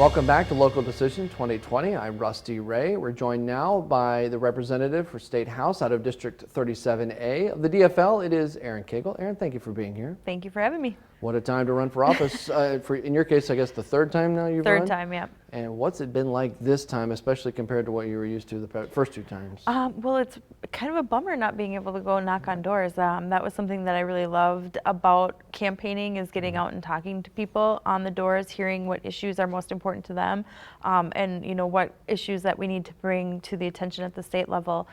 Welcome back to Local Decision 2020. I'm Rusty Ray. We're joined now by the representative for State House out of District 37A of the DFL. It is Erin Koegel. Erin, thank you for being here. Thank you for having me. What a time to run for office. In your case, I guess the third time now you've run? Third time, yeah. And what's it been like this time, especially compared to what you were used to the first two times? Well, it's kind of a bummer not being able to go knock on doors. That was something that I really loved about campaigning, is getting out and talking to people on the doors, hearing what issues are most important to them, and what issues that we need to bring to the attention at the state level.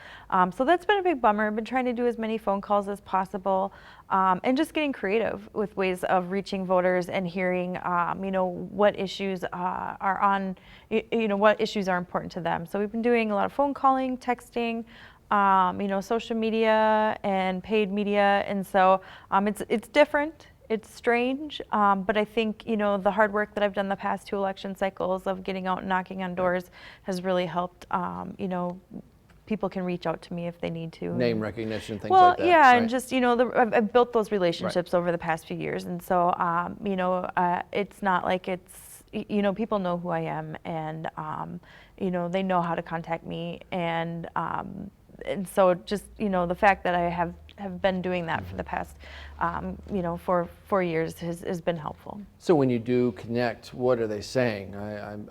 So that's been a big bummer. I've been trying to do as many phone calls as possible, and just getting creative with ways of reaching voters and hearing, what issues are on, what issues are important to them. So we've been doing a lot of phone calling, texting, social media and paid media, and so it's different. It's strange, but I think the hard work that I've done the past two election cycles of getting out and knocking on doors has really helped. People can reach out to me if they need to. Name recognition, things like that. Well, yeah, right? and just I've built those relationships over the past few years, and so it's not like it's people know who I am, and they know how to contact me, and so just the fact that I have been doing that for the past for 4 years has been helpful. So when you do connect, what are they saying?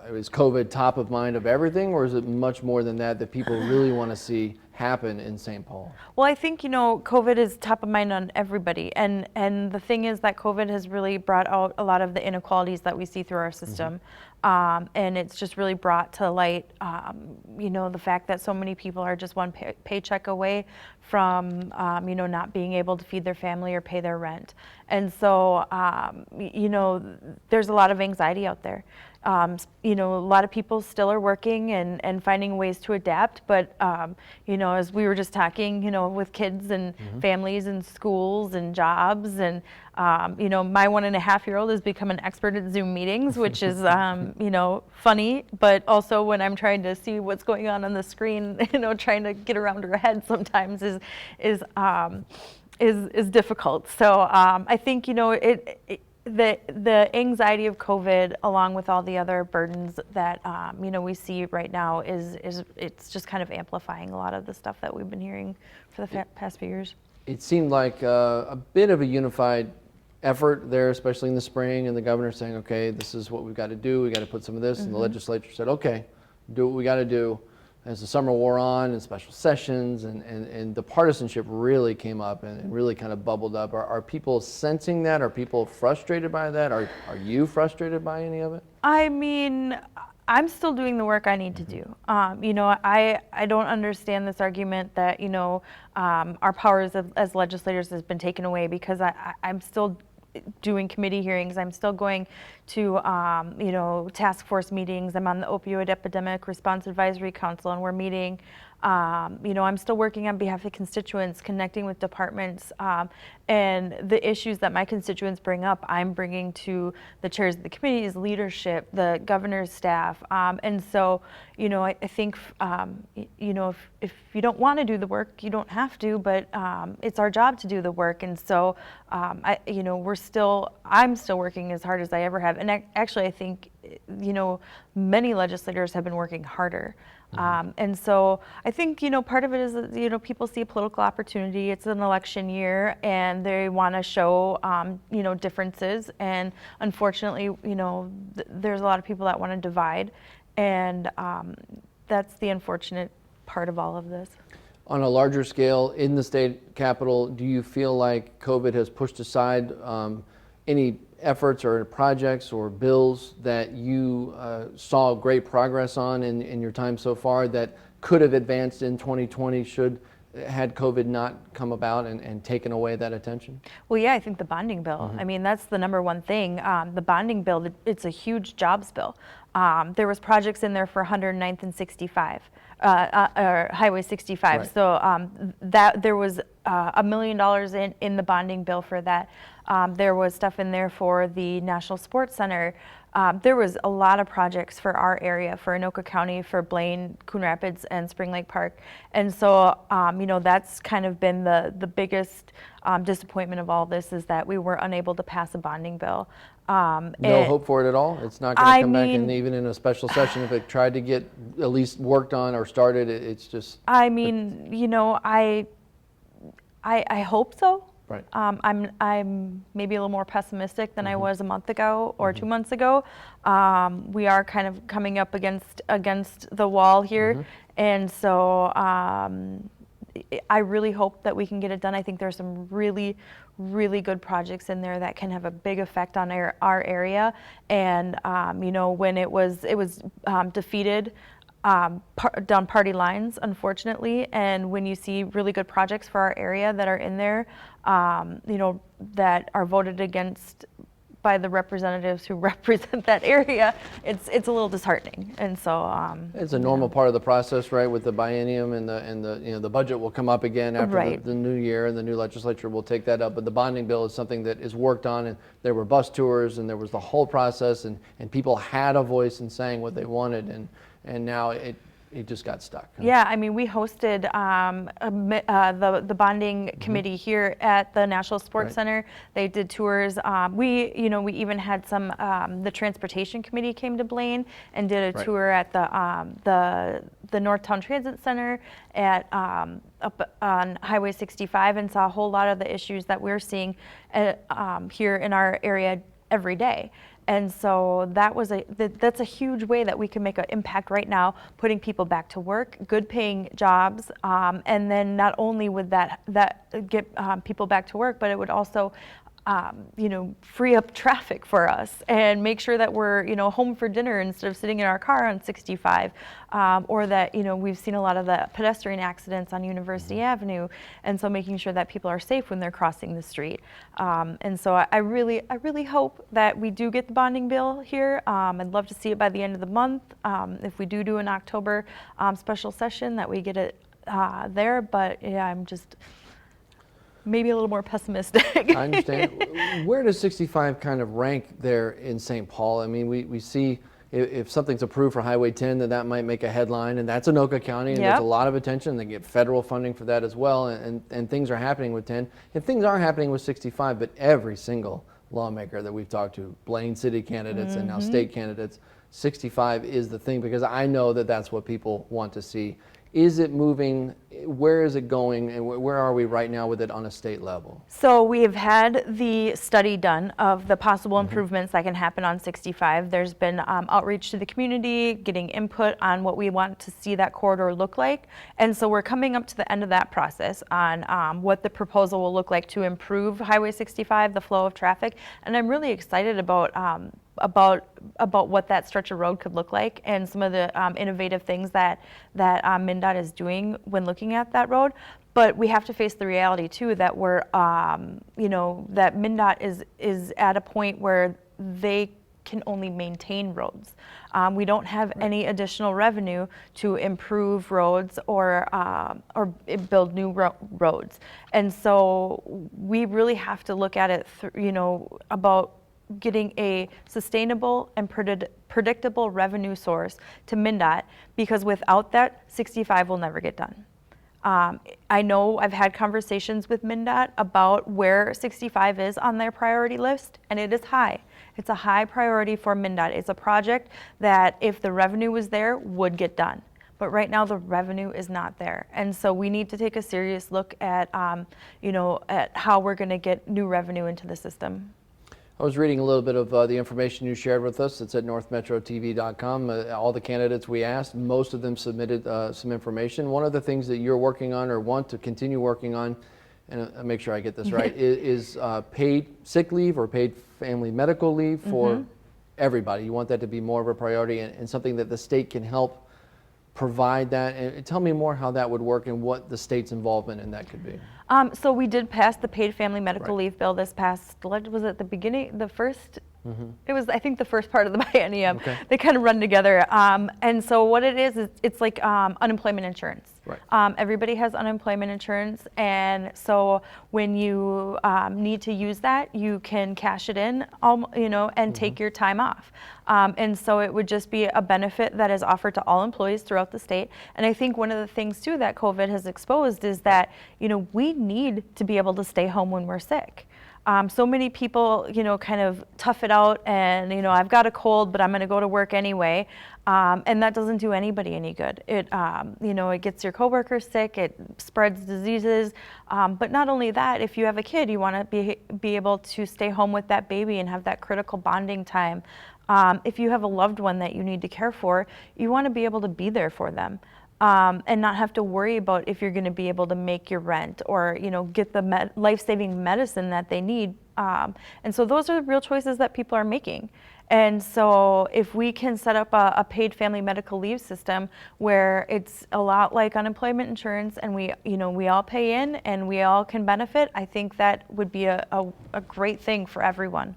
Is COVID top of mind of everything, or is it much more than that people really want to see happen in St. Paul? Well, I think COVID is top of mind on everybody, and the thing is that COVID has really brought out a lot of the inequalities that we see through our system. And it's just really brought to light, the fact that so many people are just one paycheck away from, not being able to feed their family or pay their rent. And so, there's a lot of anxiety out there. A lot of people still are working and finding ways to adapt, but, as we were just talking, with kids and families and schools and jobs, and, my 1.5-year-old has become an expert at Zoom meetings, which is, funny, but also when I'm trying to see what's going on the screen, trying to get around her head sometimes is difficult. So I think, the anxiety of COVID, along with all the other burdens that we see right now, it's just kind of amplifying a lot of the stuff that we've been hearing for the past few years. It seemed like a bit of a unified effort there, especially in the spring, and the governor saying, okay, this is what we've got to do. We got to put some of this, and the legislature said, okay, do what we got to do. As the summer wore on and special sessions and the partisanship really came up and really kind of bubbled up. Are people sensing that? Are people frustrated by that? Are you frustrated by any of it? I mean, I'm still doing the work I need to do. I don't understand this argument that, our powers as legislators has been taken away, because I'm still doing committee hearings. I'm still going to, task force meetings. I'm on the Opioid Epidemic Response Advisory Council, and we're meeting. I'm still working on behalf of constituents, connecting with departments, and the issues that my constituents bring up, I'm bringing to the chairs of the committees, leadership, the governor's staff, and so, I think, if you don't want to do the work, you don't have to, but it's our job to do the work, and so, I'm still working as hard as I ever have, and actually, I think, many legislators have been working harder. And so I think, part of it is that, people see a political opportunity. It's an election year, and they want to show, differences. And unfortunately, there's a lot of people that want to divide. And that's the unfortunate part of all of this. On a larger scale, in the state capitol, do you feel like COVID has pushed aside any efforts or projects or bills that you saw great progress on in your time so far that could have advanced in 2020 had COVID not come about and taken away that attention? Well, yeah, I think the bonding bill. I mean, that's the number one thing. The bonding bill, it's a huge jobs bill. There was projects in there for 109th and 65. Or Highway 65. Right. So that there was $1 million in the bonding bill for that. There was stuff in there for the National Sports Center. There was a lot of projects for our area, for Anoka County, for Blaine, Coon Rapids, and Spring Lake Park. And so, that's kind of been the biggest disappointment of all this is that we were unable to pass a bonding bill. No hope for it at all? It's not going to I come back, and mean- even in a special session, if it tried to get at least worked on or started, it's just, I mean, you know, I hope so. right. I'm maybe a little more pessimistic than I was a month ago or 2 Mhm. months ago. We are kind of coming up against the wall here, and so I really hope that we can get it done. I think there's some really good projects in there that can have a big effect on our area. And you know, when it was defeated down party lines, unfortunately. And when you see really good projects for our area that are in there, you know, that are voted against by the representatives who represent that area, it's a little disheartening. And so It's a normal part of the process, right? With the biennium and the you know, the budget will come up again after Right. the new year, and the new legislature will take that up. But the bonding bill is something that is worked on, and there were bus tours, and there was the whole process, and people had a voice in saying what they wanted, and now it just got stuck. Yeah, I mean, we hosted the bonding committee here at the National Sports Right. Center. They did tours. We even had some. The transportation committee came to Blaine and did a Right. tour at the Northtown Transit Center at up on Highway 65 and saw a whole lot of the issues that we're seeing here in our area every day. And so that's a huge way that we can make an impact right now, putting people back to work, good paying jobs, and then not only would that get people back to work, but it would also you know, free up traffic for us and make sure that we're, you know, home for dinner instead of sitting in our car on 65, or that, you know, we've seen a lot of the pedestrian accidents on University Avenue, and so making sure that people are safe when they're crossing the street. And so I really hope that we do get the bonding bill here. I'd love to see it by the end of the month. If we do an October special session, that we get it there. But yeah, I'm just maybe a little more pessimistic. I understand. Where does 65 kind of rank there in St. Paul? I mean, we see if something's approved for Highway 10, that might make a headline, and that's Anoka County, and there's Yep. a lot of attention. They get federal funding for that as well, and things are happening with 10, and things are happening with 65, but every single lawmaker that we've talked to, Blaine City candidates and now state candidates, 65 is the thing, because I know that that's what people want to see. Is it moving? Where is it going? And where are we right now with it on a state level? So we have had the study done of the possible improvements that can happen on 65. There's been outreach to the community, getting input on what we want to see that corridor look like. And so we're coming up to the end of that process on what the proposal will look like to improve Highway 65, the flow of traffic. And I'm really excited about what that stretch of road could look like, and some of the innovative things that MnDOT is doing when looking at that road. But we have to face the reality too that we're, you know, that MnDOT is at a point where they can only maintain roads. We don't have any additional revenue to improve roads or build new roads, and so we really have to look at it, you know, about getting a sustainable and predictable revenue source to MnDOT, because without that, 65 will never get done. I know I've had conversations with MnDOT about where 65 is on their priority list, and it is high. It's a high priority for MnDOT. It's a project that, if the revenue was there, would get done. But right now the revenue is not there. And so we need to take a serious look at, you know, at how we're gonna get new revenue into the system. I was reading a little bit of the information you shared with us. It's at northmetrotv.com. All the candidates we asked, most of them submitted some information. One of the things that you're working on or want to continue working on, and I'll make sure I get this right, is paid sick leave or paid family medical leave for everybody. You want that to be more of a priority, and something that the state can help provide that. And tell me more how that would work and what the state's involvement in that could be. So we did pass the paid family medical Right. leave bill this past, was it the beginning, the first It was, I think, the first part of the biennium. Okay. They kind of run together. And so what it is it's like unemployment insurance. Right. Everybody has unemployment insurance, and so when you need to use that, you can cash it in, and take your time off. And so it would just be a benefit that is offered to all employees throughout the state. And I think one of the things too that COVID has exposed is that, we need to be able to stay home when we're sick. So many people, kind of tough it out and, I've got a cold, but I'm going to go to work anyway. And that doesn't do anybody any good. It, it gets your coworkers sick, it spreads diseases. But not only that, if you have a kid, you want to be able to stay home with that baby and have that critical bonding time. If you have a loved one that you need to care for, you want to be able to be there for them. And not have to worry about if you're going to be able to make your rent or, get the life-saving medicine that they need. And so those are the real choices that people are making. And so if we can set up a paid family medical leave system where it's a lot like unemployment insurance and we all pay in and we all can benefit, I think that would be a great thing for everyone.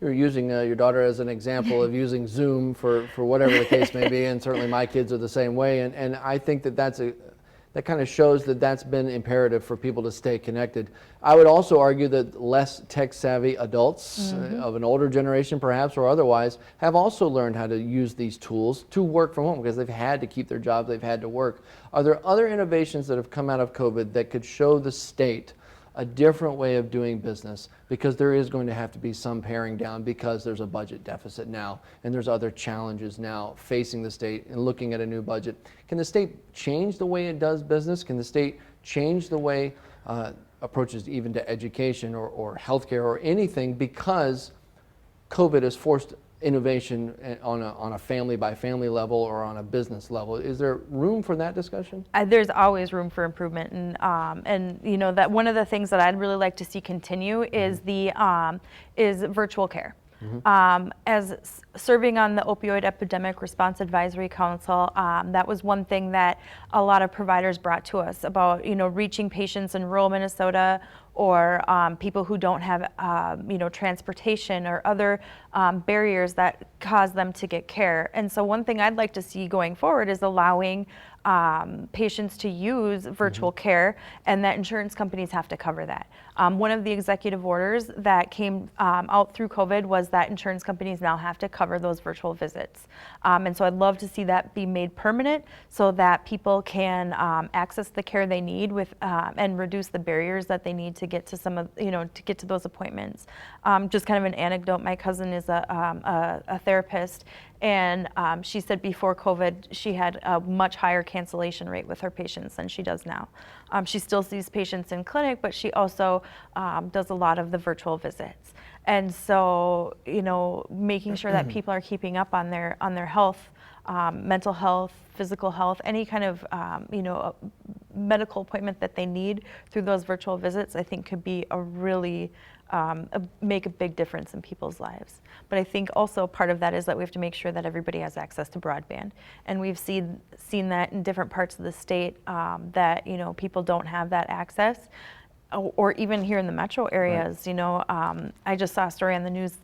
You're using your daughter as an example of using Zoom for whatever the case may be, and certainly my kids are the same way. And I think that that kind of shows that that's been imperative for people to stay connected. I would also argue that less tech-savvy adults of an older generation perhaps or otherwise have also learned how to use these tools to work from home because they've had to keep their jobs, they've had to work. Are there other innovations that have come out of COVID that could show the state a different way of doing business, because there is going to have to be some paring down because there's a budget deficit now and there's other challenges now facing the state and looking at a new budget? Can the state change the way it does business? Can the state change the way approaches even to education or healthcare or anything because COVID has forced innovation on a family by family level or on a business level? Is there room for that discussion? There's always room for improvement, and that one of the things that I'd really like to see continue is is virtual care. As serving on the Opioid Epidemic Response Advisory Council, that was one thing that a lot of providers brought to us about, reaching patients in rural Minnesota or people who don't have, transportation or other barriers that cause them to get care. And so one thing I'd like to see going forward is allowing patients to use virtual care, and that insurance companies have to cover that. One of the executive orders that came out through COVID was that insurance companies now have to cover those virtual visits. And so I'd love to see that be made permanent so that people can access the care they need and reduce the barriers that they need to get to to get to those appointments. Just kind of an anecdote, my cousin is a therapist, and she said before COVID, she had a much higher cancellation rate with her patients than she does now. She still sees patients in clinic, but she also does a lot of the virtual visits. And so, making sure that people are keeping up on their health, mental health, physical health, any kind of, medical appointment that they need through those virtual visits, I think could be a really make a big difference in people's lives. But I think also part of that is that we have to make sure that everybody has access to broadband. And we've seen that in different parts of the state that, people don't have that access. Or even here in the metro areas, right. I just saw a story on the news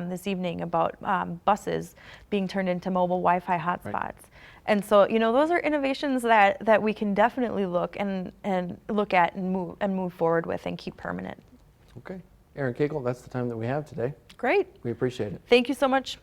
this evening about buses being turned into mobile Wi-Fi hotspots. Right. And so, those are innovations that we can definitely look at and move forward with and keep permanent. Okay. Erin Koegel, that's the time that we have today. Great. We appreciate it. Thank you so much.